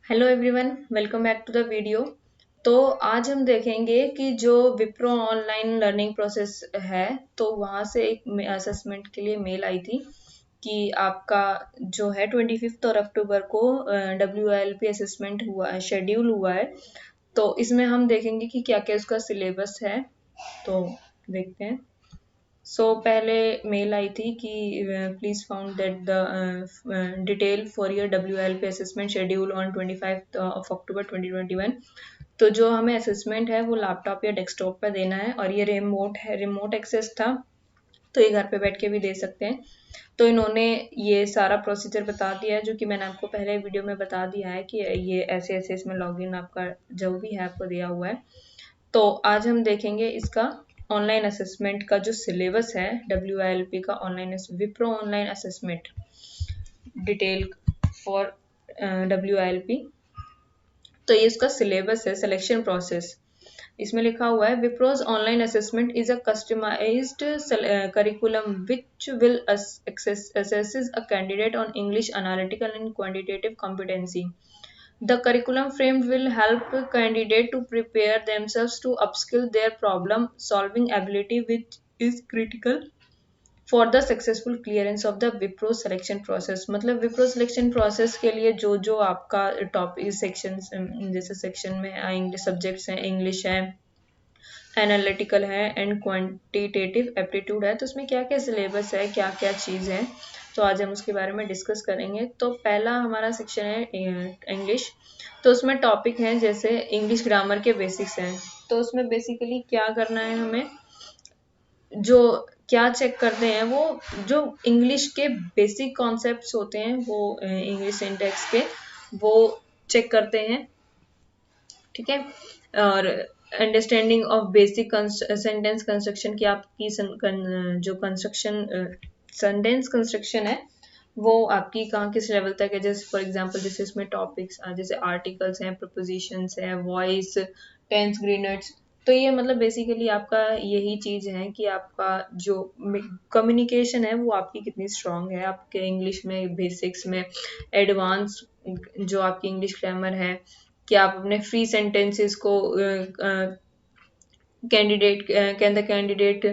Hello everyone, welcome back to the video. तो आज हम देखेंगे कि जो विप्रो ऑनलाइन लर्निंग प्रोसेस है, तो वहाँ से एक असेसमेंट के लिए मेल आई थी कि आपका जो है 25 और अक्टूबर को WILP असेसमेंट हुआ है, शेड्यूल हुआ है। तो इसमें हम देखेंगे कि क्या क्या उसका सिलेबस है। तो देखते हैं। पहले मेल आई थी कि please found that the detail for your WILP assessment schedule on 25 of October 2021। तो जो हमें असेसमेंट है वो लैपटॉप या डेस्कटॉप पर देना है और ये रिमोट है, रिमोट एक्सेस था, तो ये घर पे बैठ के भी दे सकते हैं। तो इन्होंने ये सारा प्रोसीजर बता दिया है, जो कि मैंने आपको पहले वीडियो में बता दिया है कि ये ऐसे ऐसे इसमें लॉगिन आपका जो भी है आपको दिया हुआ है। तो आज हम देखेंगे इसका ऑनलाइन असेसमेंट का जो सिलेबस है, WILP का online Wipro online assessment detail for WILP। तो ये इसका सिलेबस है, सिलेक्शन प्रोसेस। इसमें लिखा हुआ है Wipro's online assessment is a customised curriculum which will assesses a candidate on English analytical and quantitative competency. The curriculum frame will help candidates to prepare themselves to upskill their problem solving ability, which is critical for the successful clearance of the Wipro selection process. मतलब Wipro selection process के लिए जो जो आपका topic section, जैसे section में English subjects हैं, English है, एनालिटिकल है एंड क्वांटिटेटिव एप्टीट्यूड है, तो उसमें क्या क्या सिलेबस है, क्या क्या चीज़ है, तो आज हम उसके बारे में डिस्कस करेंगे। तो पहला हमारा सेक्शन है इंग्लिश। तो उसमें टॉपिक है जैसे इंग्लिश ग्रामर के बेसिक्स हैं। तो उसमें बेसिकली क्या करना है हमें, जो क्या चेक करते हैं वो जो इंग्लिश के बेसिक कॉन्सेप्ट्स होते हैं, वो इंग्लिश सिंटैक्स के वो चेक करते हैं, ठीक है। और understanding of basic sentence construction की आपकी जो कंस्ट्रक्शन सेंटेंस कंस्ट्रक्शन है वो आपकी कहाँ किस लेवल तक है। जैसे फॉर एग्जांपल जैसे इसमें टॉपिक्स जैसे आर्टिकल्स हैं, प्रपोजिशंस है, वॉइस, टेंस, ग्रीनर्स। तो ये मतलब बेसिकली आपका यही चीज है कि आपका जो कम्युनिकेशन है वो आपकी कितनी स्ट्रांग है, आपके इंग्लिश में बेसिक्स में, एडवांस जो आपकी इंग्लिश ग्रामर है, कि आप अपने फ्री सेंटेंसेस को candidate can the candidate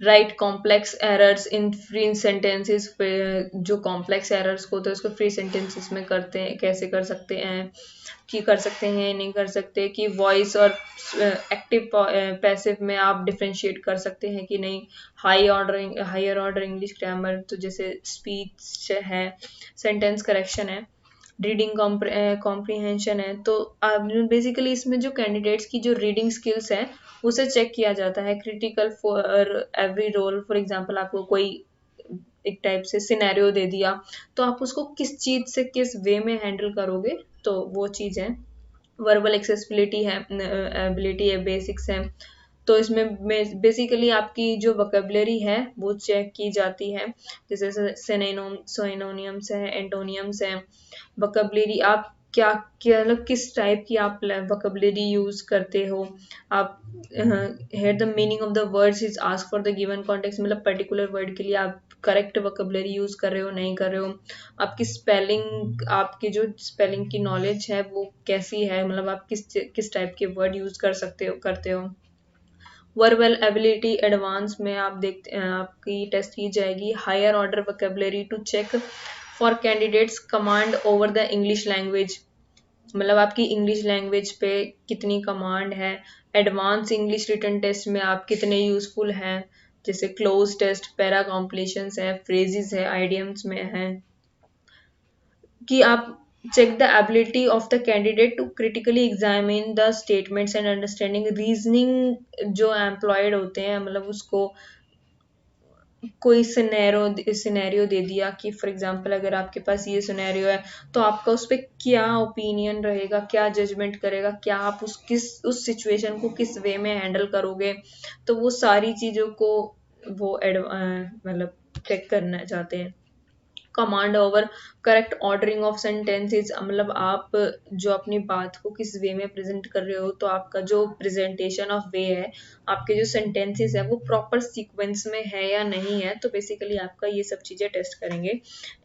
right complex errors in free sentences. जो कॉम्प्लेक्स एरर्स होते हैं उसको फ्री सेंटेंसेस में करते हैं, कैसे कर सकते हैं, कि कर सकते हैं नहीं कर सकते, कि वॉइस और एक्टिव पैसिव में आप डिफरेंशिएट कर सकते हैं कि नहीं। हायर ऑर्डर इंग्लिश ग्रामर, तो जैसे स्पीच है, सेंटेंस करेक्शन है, रीडिंग कॉम्प्रीहेंशन है। तो बेसिकली इसमें जो कैंडिडेट्स की जो रीडिंग स्किल्स है उसे चेक किया जाता है। Critical for every role, for example आपको कोई एक टाइप से सिनेरियो दे दिया, तो आप उसको किस चीज से किस वे में हैंडल करोगे, तो वो चीज है। वर्बल एक्सेसिबिलिटी है, एबिलिटी है, बेसिक्स है। तो इसमें बेसिकली आपकी जो वोकेबलरी है वो चेक की जाती है। जैसे सिनोनिम्स है, एंटोनियम्स है। वोकेबलरी आप क्या क्या मतलब किस टाइप की आप वोकेबलरी यूज करते हो। आप here the meaning of the words is ask for the given context, मतलब पर्टिकुलर वर्ड के लिए आप करेक्ट वोकेबलरी यूज कर रहे हो नहीं कर रहे हो। आपकी स्पेलिंग, आपकी जो स्पेलिंग की नॉलेज है वो कैसी है, मतलब आप किस टाइप के वर्ड यूज कर सकते हो करते हो। वर्बल एबिलिटी एडवांस में आप देखते आपकी टेस्ट की जाएगी। Higher order vocabulary to check for candidates command over the English language, मतलब आपकी इंग्लिश लैंग्वेज पे कितनी कमांड है। एडवांस इंग्लिश रिटन टेस्ट में आप कितने यूजफुल हैं, जैसे क्लोज टेस्ट, पैरा कॉम्प्लीशंस है, फ्रेजेस है, आइडियम्स में है। कि आप check the ability of the candidate to critically examine the statements and understanding reasoning जो employed होते हैं, मतलब उसको कोई सिनेरियो दे दिया कि फॉर एग्जांपल अगर आपके पास ये सिनेरियो है तो आपका उस पर क्या ओपिनियन रहेगा, क्या जजमेंट करेगा, क्या आप उस सिचुएशन को किस वे में हैंडल करोगे। तो वो सारी चीजों को वो मतलब चेक करना चाहते हैं। Command over correct ordering of sentences, मतलब आप जो अपनी बात को किस वे में प्रेजेंट कर रहे हो, तो आपका जो प्रेजेंटेशन ऑफ वे है, आपके जो सेंटेंसेस है वो प्रॉपर सीक्वेंस में है या नहीं है। तो बेसिकली आपका ये सब चीजें टेस्ट करेंगे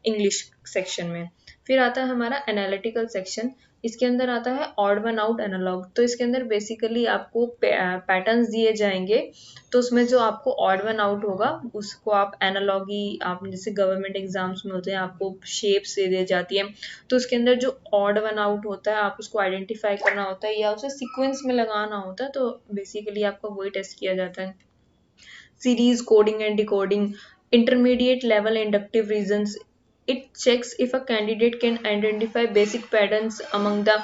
इंग्लिश सेक्शन में। फिर आता है हमारा एनालिटिकल सेक्शन। इसके अंदर आता है ऑड वन आउट एनालॉग। तो इसके अंदर बेसिकली आपको पैटर्न्स दिए जाएंगे, तो उसमें जो आपको ऑड वन आउट होगा उसको आप एनालॉगी, आप जैसे गवर्नमेंट एग्जाम्स में होते हैं आपको शेप्स दे दी जाती है, तो उसके अंदर जो ऑड वन आउट होता है आप उसको आइडेंटिफाई करना होता है या उसे सीक्वेंस में लगाना होता है, तो बेसिकली आपका वही टेस्ट किया जाता है। Series coding and decoding, intermediate level inductive reasons. It checks if a candidate can identify basic patterns among the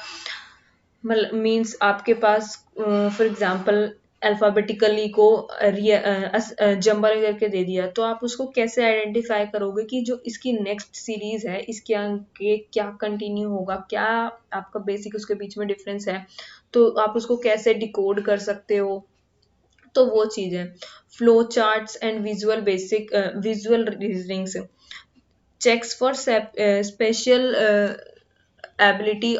means आपके पास फॉर एग्जांपल अल्फाबेटिकली को जंबल करके दे दिया, तो आप उसको कैसे आइडेंटिफाई करोगे कि जो इसकी नेक्स्ट सीरीज है इसके आगे क्या कंटिन्यू होगा, क्या आपका बेसिक उसके बीच में डिफरेंस है, तो आप उसको कैसे डिकोड कर सकते हो, तो वो चीज है। Flow charts and visual reasonings, checks for special abilities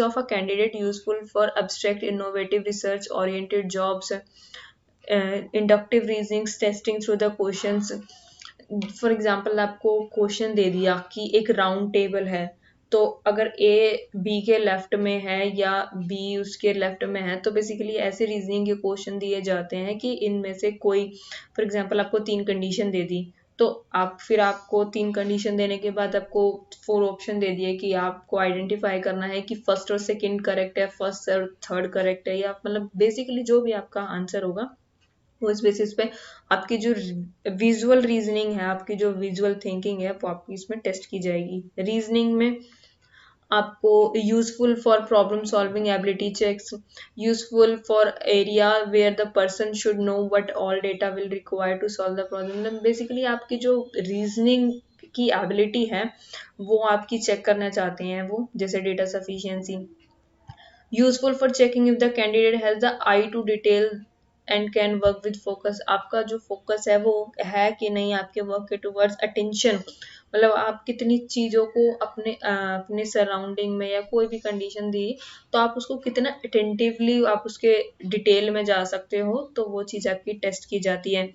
of a candidate useful for abstract innovative research oriented jobs, inductive reasonings, testing through the questions। For example आपको क्वेश्चन दे दिया कि एक राउंड टेबल है, तो अगर ए बी के left में है या बी उसके लेफ्ट में है, तो बेसिकली ऐसे रीजनिंग के क्वेश्चन दिए जाते हैं कि इनमें से कोई, फॉर एग्जांपल आपको 3 कंडीशन दे दी, तो आपको 3 कंडीशन देने के बाद आपको 4 ऑप्शन दे दिए कि आपको आइडेंटिफाई करना है कि फर्स्ट और सेकंड करेक्ट है, फर्स्ट और थर्ड करेक्ट है, या मतलब बेसिकली जो भी आपका आंसर होगा वो इस बेसिस पे आपकी जो विजुअल रीजनिंग है, आपकी जो विजुअल थिंकिंग है, वो आपकी इसमें टेस्ट की जाएगी। रीजनिंग में आपको useful for problem solving ability checks, useful for area where the person should know what all data will require to solve the problem. Basically आपकी जो रीजनिंग की एबिलिटी है वो आपकी चेक करना चाहते हैं वो, जैसे data sufficiency. Useful for checking if the candidate has the eye to detail and can work with focus, आपका जो फोकस है वो है कि नहीं आपके वर्क के टूवर्ड्स अटेंशन, मतलब आप कितनी चीजों को अपने सराउंडिंग में या कोई भी कंडीशन दी तो आप उसको कितना अटेंटिवली आप उसके डिटेल में जा सकते हो, तो वो चीज आपकी टेस्ट की जाती है।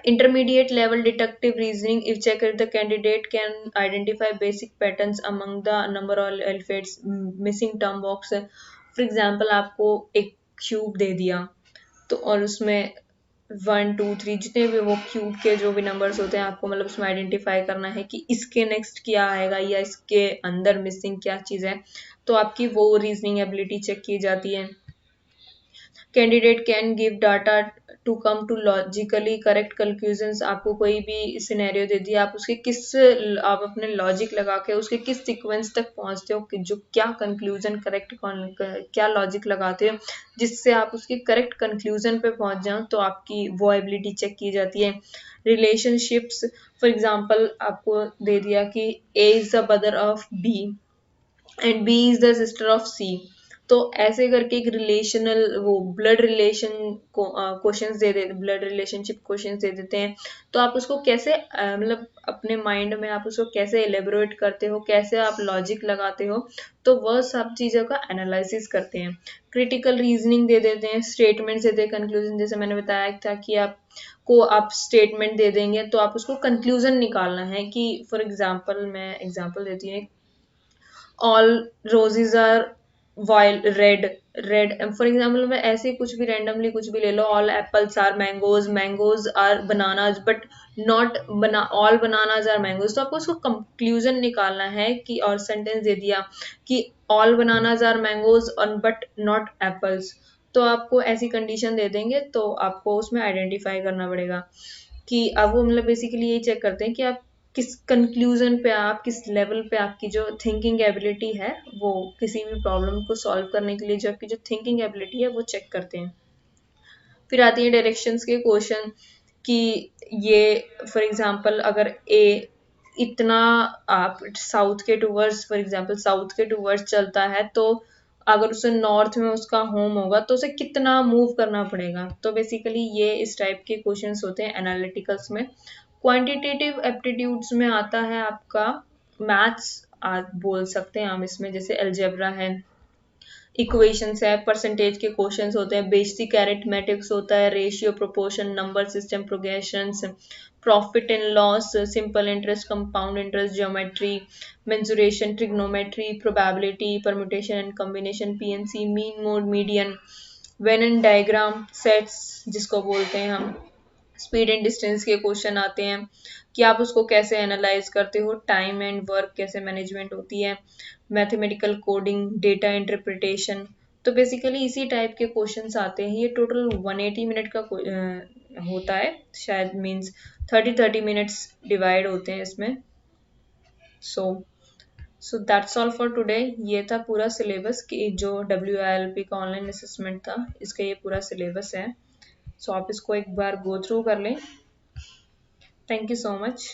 Intermediate level deductive reasoning, if check if the candidate can identify basic patterns among the number of alphabets, missing term box। For example आपको एक क्यूब दे दिया, तो और उसमें 1 2 3 जितने भी वो क्यूब के जो भी नंबर्स होते हैं आपको मतलब उसमें आइडेंटिफाई करना है कि इसके नेक्स्ट क्या आएगा या इसके अंदर मिसिंग क्या चीज है, तो आपकी वो रीजनिंग एबिलिटी चेक की जाती है। Candidate can give data to come to logically correct conclusions, आपको कोई भी सिनेरियो दे दिया, आप उसके आप अपने लॉजिक लगा के उसके किस सीक्वेंस तक पहुंचते हो कि जो क्या कंक्लूजन करेक्ट क्या लॉजिक लगाते हो जिससे आप उसके करेक्ट कंक्लूजन पे पहुंच जाओ, तो आपकी वो एबिलिटी चेक की जाती है। रिलेशनशिप्स, फॉर एग्जाम्पल आपको दे दिया कि A is the brother of B and B is the sister of C, तो ऐसे करके एक रिलेशनल वो ब्लड रिलेशन को क्वेश्चंस दे देते, ब्लड रिलेशनशिप क्वेश्चंस दे देते हैं, तो आप उसको कैसे मतलब अपने माइंड में आप उसको कैसे एलेबोरेट करते हो, कैसे आप लॉजिक लगाते हो, तो वह सब चीजों का एनालिसिस करते हैं। क्रिटिकल रीजनिंग दे देते हैं, स्टेटमेंट देते हैं, कंक्लूजन, जैसे मैंने बताया था कि आप स्टेटमेंट दे देंगे तो आप उसको कंक्लूजन निकालना है कि फॉर एग्जाम्पल मैं एग्जाम्पल देती हूँ, all roses are while red for example मैं ऐसे कुछ भी रैंडमली कुछ भी ले लो, all apples are mangoes are bananas but not all bananas are mangoes, तो आपको उसको कंक्लूजन निकालना है कि, और सेंटेंस दे दिया कि all bananas are mangoes but not apples, तो आपको ऐसी कंडीशन दे देंगे तो आपको उसमें आइडेंटिफाई करना पड़ेगा कि अब वो मतलब बेसिकली यही चेक करते हैं कि आप किस कंक्लूजन पे, आप किस लेवल पे आपकी जो थिंकिंग एबिलिटी है वो किसी भी प्रॉब्लम को सॉल्व करने के लिए जो आपकी जो थिंकिंग एबिलिटी है वो चेक करते हैं। फिर आती है डायरेक्शंस के क्वेश्चन कि ये फॉर एग्जांपल अगर ए इतना आप साउथ के टूवर्ड्स, फॉर एग्जांपल साउथ के टूवर्ड्स चलता है, तो अगर उसे नॉर्थ में उसका होम होगा तो उसे कितना मूव करना पड़ेगा, तो बेसिकली ये इस टाइप के क्वेश्चंस होते हैं एनालिटिकल्स में। क्वांटिटेटिव एप्टीट्यूड्स में आता है आपका मैथ्स, आप बोल सकते हैं हम इसमें, जैसे अलजेब्रा है, इक्वेशंस है, परसेंटेज के क्वेश्चंस होते हैं, बेसिक अरिथमेटिक्स होता है, ratio, proportion, number system, progressions, profit and loss, simple interest, compound interest, geometry, mensuration, trigonometry, probability, permutation and combination, PNC, mean, mode, median, when and diagram, sets जिसको बोलते हैं हम, speed and distance के question आते हैं कि आप उसको कैसे एनालाइज करते हो, टाइम एंड वर्क कैसे मैनेजमेंट होती है, मैथमेटिकल कोडिंग, डेटा इंटरप्रिटेशन। तो बेसिकली इसी टाइप के क्वेश्चंस आते हैं। ये टोटल 180 मिनट का होता है शायद, मींस 30 मिनट्स डिवाइड होते हैं इसमें। So that's all for today. ये था पूरा सिलेबस कि जो WILP का ऑनलाइन असेसमेंट था, इसका ये पूरा सिलेबस है। सो आप इसको एक बार गो थ्रू कर लें। Thank you so much.